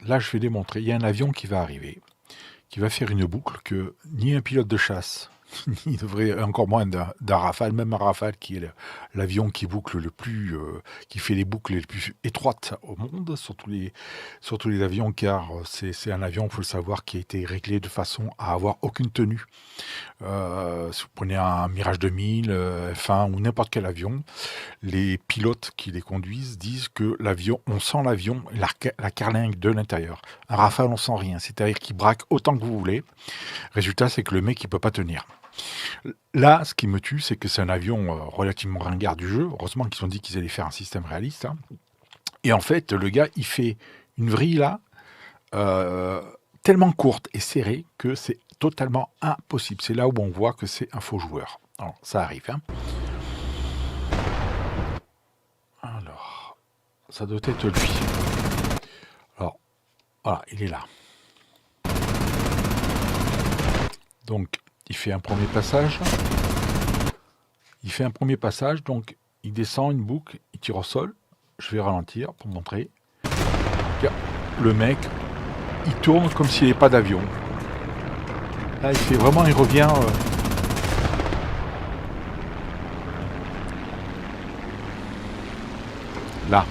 là je vais démontrer, il y a un avion qui va arriver, qui va faire une boucle que ni un pilote de chasse, ni devrait, encore moins d'un Rafale, même un Rafale qui est l'avion qui boucle le plus, qui fait les boucles les plus étroites au monde, sur tous les avions, car c'est un avion, il faut le savoir, qui a été réglé de façon à avoir aucune tenue. Si vous prenez un Mirage 2000, F1 ou n'importe quel avion, les pilotes qui les conduisent disent que l'avion, on sent l'avion, la carlingue de l'intérieur. Un Rafale, on sent rien, c'est-à-dire qu'il braque autant que vous voulez. Résultat, c'est que le mec, il peut pas tenir. Là, ce qui me tue, c'est que c'est un avion relativement ringard du jeu. Heureusement qu'ils ont dit qu'ils allaient faire un système réaliste, hein. Et en fait, le gars, il fait une vrille là, euh, tellement courte et serrée que c'est totalement impossible. C'est là où on voit que c'est un faux joueur. Alors, ça arrive, hein. Alors, ça doit être lui. Alors, voilà, il est là. Donc, il fait un premier passage. Donc il descend une boucle, il tire au sol. Je vais ralentir pour montrer. Le mec, il tourne comme s'il n'y avait pas d'avion. Là, il fait vraiment, il revient. Là,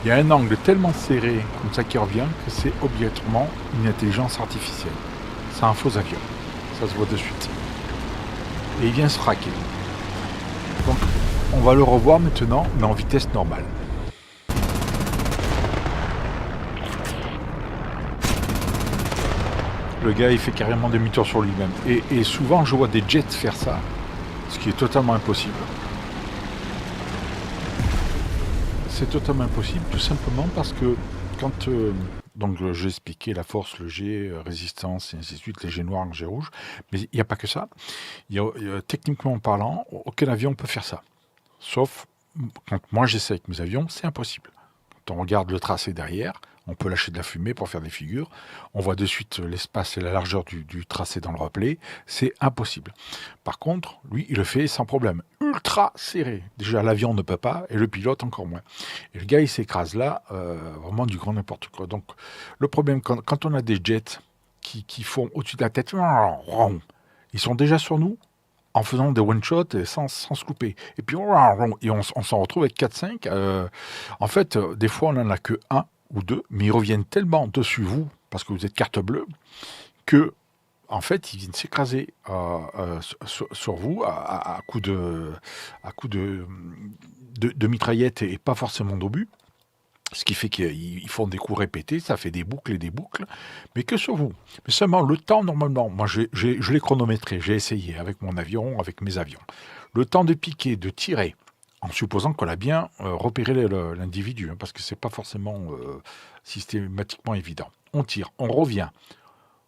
il y a un angle tellement serré comme ça qui revient que c'est obligatoirement une intelligence artificielle. C'est un faux avion. Ça se voit de suite. Et il vient se raquer. Donc, on va le revoir maintenant, mais en vitesse normale. Le gars, il fait carrément demi-tour sur lui-même. Et souvent, je vois des jets faire ça, ce qui est totalement impossible. C'est totalement impossible, tout simplement parce que quand... donc, j'ai expliqué la force, le G, résistance, et ainsi de suite, les G noirs, les G rouges. Mais il n'y a pas que ça. Techniquement parlant, aucun avion peut faire ça. Sauf quand moi j'essaie avec mes avions, c'est impossible. Quand on regarde le tracé derrière, on peut lâcher de la fumée pour faire des figures. On voit de suite l'espace et la largeur du tracé dans le replay. C'est impossible. Par contre, lui, il le fait sans problème. Ultra serré. Déjà, l'avion ne peut pas et le pilote encore moins. Et le gars, il s'écrase là, vraiment du grand n'importe quoi. Donc, le problème, quand on a des jets qui font au-dessus de la tête, ils sont déjà sur nous en faisant des one-shots sans se couper. Et puis, on s'en retrouve avec 4-5. En fait, des fois, on n'en a que un ou deux, mais ils reviennent tellement dessus vous, parce que vous êtes carte bleue, que, en fait, ils viennent s'écraser sur vous à coup de mitraillette et pas forcément d'obus. Ce qui fait qu'ils font des coups répétés, ça fait des boucles et des boucles, mais que sur vous. Mais seulement le temps, normalement, moi je l'ai chronométré, j'ai essayé avec mon avion, avec mes avions. Le temps de piquer, de tirer, en supposant qu'on a bien repéré l'individu, hein, parce que c'est pas forcément systématiquement évident. On tire, on revient,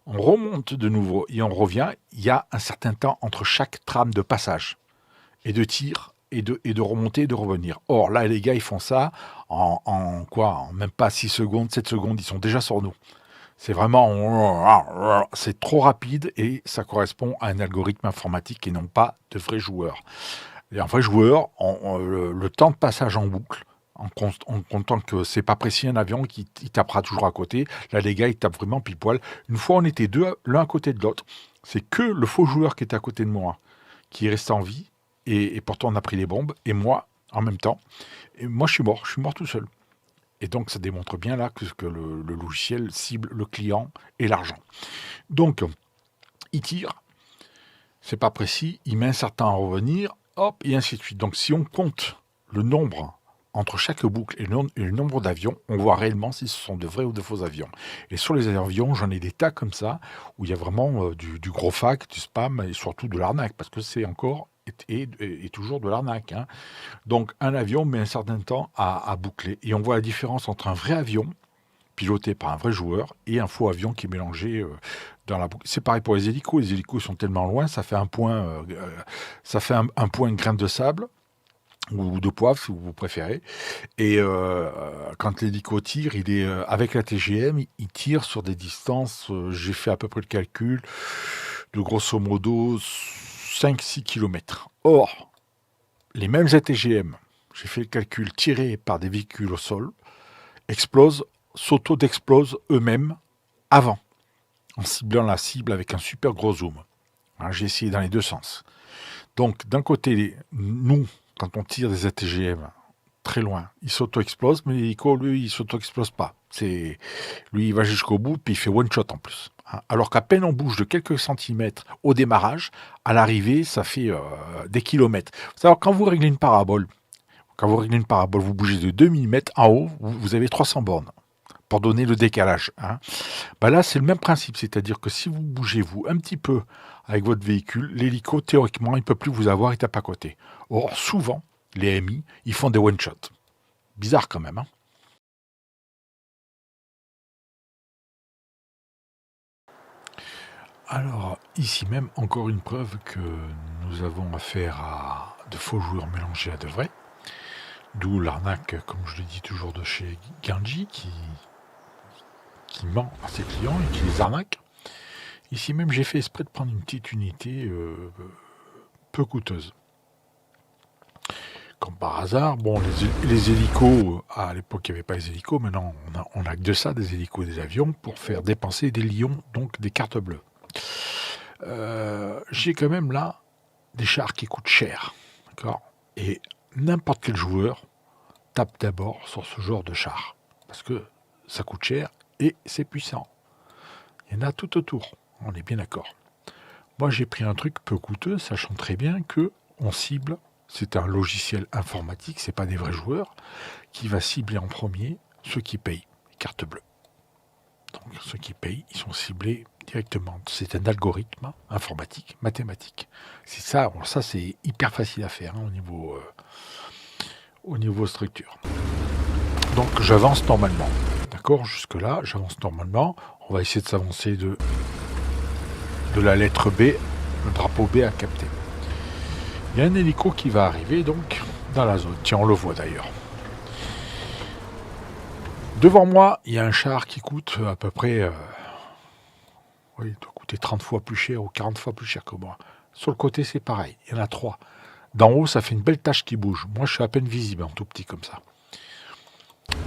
on remonte de nouveau et on revient. Il y a un certain temps entre chaque trame de passage et de tir et de remonter et de revenir. Or, là, les gars, ils font ça en quoi? En même pas 6 secondes, 7 secondes, ils sont déjà sur nous. C'est vraiment... C'est trop rapide et ça correspond à un algorithme informatique et non pas de vrais joueurs. Et un vrai joueur, le temps de passage en boucle, en comptant que c'est pas précis un avion qui il tapera toujours à côté. Là, les gars, ils tapent vraiment pile poil. Une fois, on était deux, l'un à côté de l'autre. C'est que le faux joueur qui était à côté de moi qui est resté en vie. Et pourtant, on a pris les bombes. Et moi, en même temps. Et moi, je suis mort. Je suis mort tout seul. Et donc, ça démontre bien là que le logiciel cible le client et l'argent. Donc, il tire. C'est pas précis. Il met un certain à revenir. Hop, et ainsi de suite. Donc, si on compte le nombre entre chaque boucle et le nombre d'avions, on voit réellement si ce sont de vrais ou de faux avions. Et sur les avions, j'en ai des tas comme ça, où il y a vraiment du gros fac, du spam et surtout de l'arnaque, parce que c'est encore et toujours de l'arnaque, hein. Donc un avion met un certain temps à boucler. Et on voit la différence entre un vrai avion, piloté par un vrai joueur, et un faux avion qui est mélangé dans la boucle. C'est pareil pour les hélicos. Les hélicos sont tellement loin, ça fait un point, un point grain de sable ou de poivre si vous préférez. Et quand l'hélico tire, il est avec la TGM, il tire sur des distances, j'ai fait à peu près le calcul, de grosso modo 5-6 km. Or, les mêmes ATGM, j'ai fait le calcul, tirés par des véhicules au sol, explosent s'auto-explosent eux-mêmes avant, en ciblant la cible avec un super gros zoom. Hein, j'ai essayé dans les deux sens. Donc, d'un côté, nous, quand on tire des ATGM très loin, il s'auto-explose, mais l'hélico, lui, il s'auto-explose pas. Lui, il va jusqu'au bout, puis il fait one shot en plus. Hein. Alors qu'à peine on bouge de quelques centimètres au démarrage, à l'arrivée, ça fait des kilomètres. Alors, quand vous réglez une parabole, vous bougez de 2 mm en haut, vous avez 300 bornes pour donner le décalage. Hein. Bah là, c'est le même principe, c'est-à-dire que si vous bougez vous un petit peu avec votre véhicule, l'hélico, théoriquement, il ne peut plus vous avoir, il tape à côté. Or, souvent, les MI, ils font des one-shots. Bizarre quand même. Hein. Alors, ici même, encore une preuve que nous avons affaire à de faux joueurs mélangés à de vrais. D'où l'arnaque, comme je le dis toujours, de chez Genji, qui ment à ses clients et qui les arnaque. Ici même, j'ai fait exprès de prendre une petite unité peu coûteuse. Comme par hasard, bon, les hélicos, à l'époque il n'y avait pas les hélicos, maintenant on a que de ça, des hélicos et des avions, pour faire dépenser des lions, donc des cartes bleues. J'ai quand même là des chars qui coûtent cher, d'accord. Et n'importe quel joueur tape d'abord sur ce genre de char, parce que ça coûte cher et c'est puissant. Il y en a tout autour, on est bien d'accord. Moi j'ai pris un truc peu coûteux, sachant très bien que on cible. C'est un logiciel informatique, c'est pas des vrais joueurs, qui va cibler en premier ceux qui payent, les cartes bleues. Donc ceux qui payent, ils sont ciblés directement. C'est un algorithme informatique, mathématique. C'est ça, bon, ça c'est hyper facile à faire hein, au niveau structure. Donc j'avance normalement. D'accord, jusque là, j'avance normalement. On va essayer de s'avancer de la lettre B, le drapeau B à capter. Il y a un hélico qui va arriver donc dans la zone. Tiens, on le voit d'ailleurs. Devant moi, il y a un char qui coûte à peu près... oui, il doit coûter 30 fois plus cher ou 40 fois plus cher que moi. Sur le côté, c'est pareil. Il y en a 3. D'en haut, ça fait une belle tache qui bouge. Moi, je suis à peine visible, en tout petit comme ça.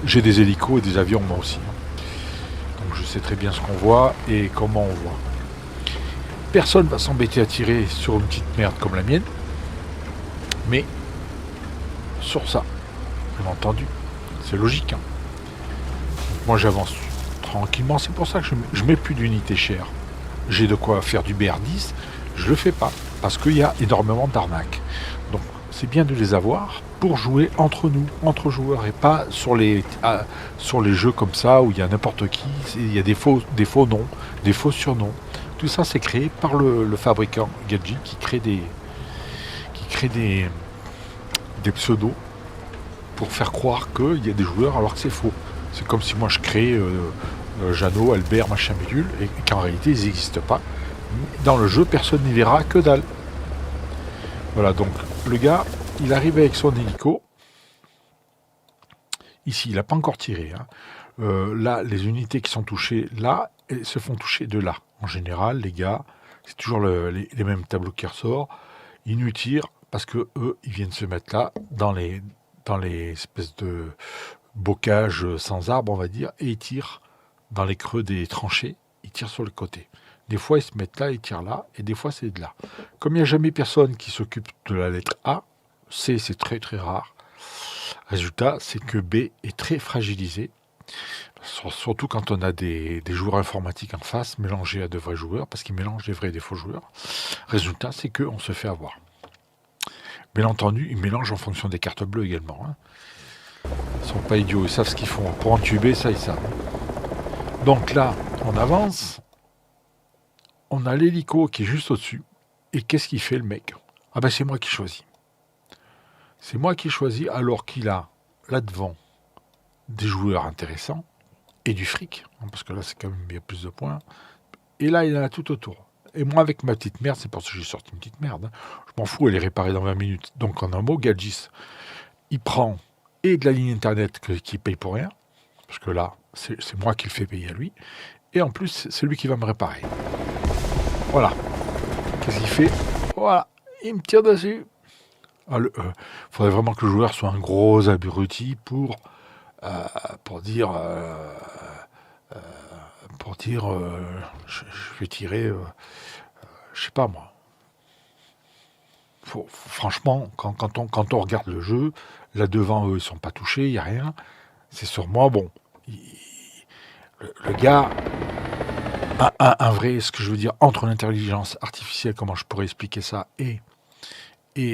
J'ai des hélicos et des avions, moi aussi. Donc, je sais très bien ce qu'on voit et comment on voit. Personne ne va s'embêter à tirer sur une petite merde comme la mienne. Mais sur ça, bien entendu, c'est logique. Hein. Moi j'avance tranquillement, c'est pour ça que je mets plus d'unités chères. J'ai de quoi faire du BR10, je le fais pas, parce qu'il y a énormément d'arnaques. Donc c'est bien de les avoir pour jouer entre nous, entre joueurs, et pas sur les jeux comme ça où il y a n'importe qui, il y a des faux noms, des faux surnoms. Tout ça c'est créé par le fabricant Gadget qui crée des pseudos pour faire croire qu'il y a des joueurs alors que c'est faux. C'est comme si moi je crée Jeannot, Albert, machin bidule, et qu'en réalité ils n'existent pas. Dans le jeu, personne n'y verra que dalle. Voilà, donc le gars, il arrive avec son hélico. Ici, il n'a pas encore tiré. Hein. Là, les unités qui sont touchées là, elles se font toucher de là. En général, les gars, c'est toujours les mêmes tableaux qui ressortent. Ils nous tirent parce que eux, ils viennent se mettre là, dans les espèces de bocages sans arbre, on va dire, et ils tirent dans les creux des tranchées, ils tirent sur le côté. Des fois, ils se mettent là, ils tirent là, et des fois, c'est de là. Comme il n'y a jamais personne qui s'occupe de la lettre A, C, c'est très très rare. Résultat, c'est que B est très fragilisé, surtout quand on a des joueurs informatiques en face, mélangés à de vrais joueurs, parce qu'ils mélangent des vrais et des faux joueurs. Résultat, c'est qu'on se fait avoir. Bien entendu, ils mélangent en fonction des cartes bleues également. Hein. Ils sont pas idiots, ils savent ce qu'ils font. Pour entuber, ça, ils savent. Donc là, on avance. On a l'hélico qui est juste au-dessus. Et qu'est-ce qu'il fait, le mec? Ah ben, c'est moi qui choisis. C'est moi qui choisis alors qu'il a, là devant, des joueurs intéressants et du fric. Parce que là, c'est quand même bien plus de points. Et là, il en a tout autour. Et moi, avec ma petite merde, c'est parce que j'ai sorti une petite merde. Hein. Je m'en fous, elle est réparée dans 20 minutes. Donc, en un mot, Gadgis, il prend et de la ligne internet qui paye pour rien, parce que là, c'est moi qui le fais payer à lui, et en plus, c'est lui qui va me réparer. Voilà. Qu'est-ce qu'il fait? Voilà, il me tire dessus. Faudrait vraiment que le joueur soit un gros abruti pour pour dire, pour dire je vais tirer, je sais pas moi. Franchement, quand on regarde le jeu, là devant, eux, ils sont pas touchés, il n'y a rien. C'est sur moi, bon. Le gars, un vrai, ce que je veux dire, entre l'intelligence artificielle, comment je pourrais expliquer ça, et,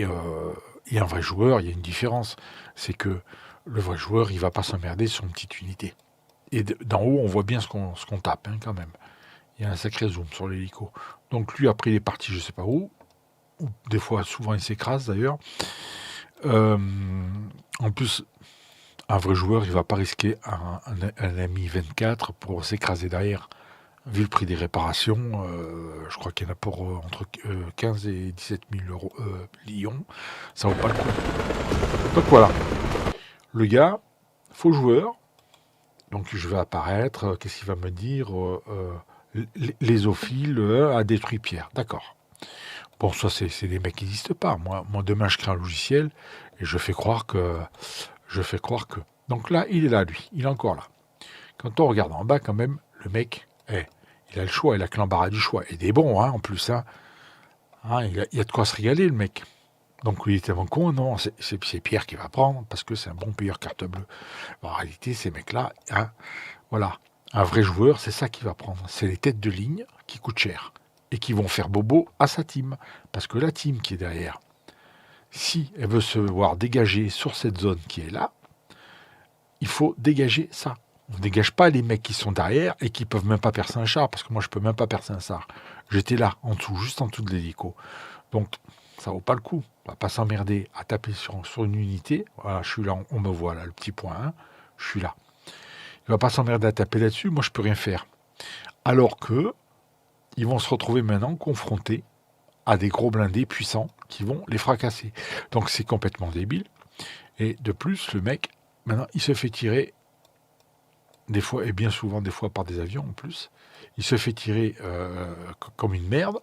un vrai joueur, il y a une différence. C'est que le vrai joueur, il va pas s'emmerder sur une petite unité. Et d'en haut, on voit bien ce qu'on tape, hein, quand même. Il y a un sacré zoom sur l'hélico. Donc lui, après, il est parti je sais pas où. Ou des fois, souvent, il s'écrase d'ailleurs. En plus, un vrai joueur, il va pas risquer un ami 24 pour s'écraser derrière. Vu le prix des réparations, je crois qu'il y en a pour entre 15 et 17 000 euros Lyon. Ça vaut pas le coup. Donc voilà. Le gars, faux joueur. Donc je vais apparaître. Qu'est-ce qu'il va me dire Lésophile a détruit Pierre. D'accord. Bon, ça, c'est des mecs qui n'existent pas. Moi, demain, je crée un logiciel et je fais croire que. Donc là, il est là, lui. Il est encore là. Quand on regarde en bas, quand même, le mec, il a le choix. Il a que l'embarras du choix. Et des bons, hein, en plus. Hein. Il y a de quoi se régaler, le mec. Donc, il était tellement con. Non, c'est Pierre qui va prendre parce que c'est un bon payeur carte bleue. En réalité, ces mecs-là, hein, voilà. Un vrai joueur, c'est ça qu'il va prendre. C'est les têtes de ligne qui coûtent cher. Et qui vont faire bobo à sa team. Parce que la team qui est derrière, si elle veut se voir dégager sur cette zone qui est là, il faut dégager ça. On ne dégage pas les mecs qui sont derrière et qui peuvent même pas percer un char, parce que moi je peux même pas percer un char. J'étais là, en dessous, juste en dessous de l'hélico. Donc ça vaut pas le coup. On va pas s'emmerder à taper sur une unité. Voilà, je suis là, on me voit là, le petit point 1, je suis là. Il va pas s'emmerder à taper là-dessus, moi je peux rien faire. Alors que ils vont se retrouver maintenant confrontés à des gros blindés puissants qui vont les fracasser. Donc c'est complètement débile. Et de plus, le mec, maintenant, il se fait tirer, des fois, et bien souvent, des fois par des avions en plus, il se fait tirer comme une merde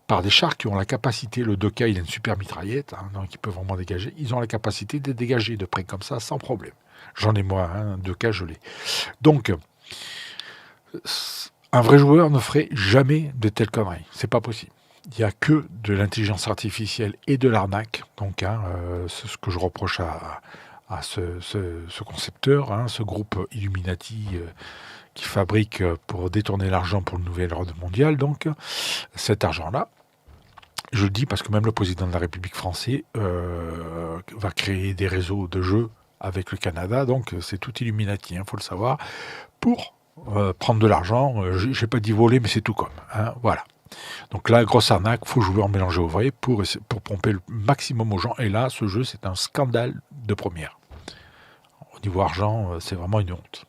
par des chars qui ont la capacité, le Doka, il a une super mitraillette, hein, donc il peut vraiment dégager, ils ont la capacité de dégager de près comme ça, sans problème. J'en ai moi, un Doka, je l'ai. Donc, un vrai joueur ne ferait jamais de telles conneries. C'est pas possible. Il n'y a que de l'intelligence artificielle et de l'arnaque. Donc, c'est ce que je reproche à ce concepteur, hein, ce groupe Illuminati qui fabrique pour détourner l'argent pour le nouvel ordre mondial. Donc, cet argent-là, je le dis parce que même le président de la République française va créer des réseaux de jeux avec le Canada. Donc, c'est tout Illuminati, il faut le savoir, pour prendre de l'argent, j'ai pas dit voler, mais c'est tout comme. Hein, voilà. Donc là, grosse arnaque, faux joueur mélangé au vrai pour pomper le maximum aux gens. Et là, ce jeu, c'est un scandale de première. Au niveau argent, c'est vraiment une honte.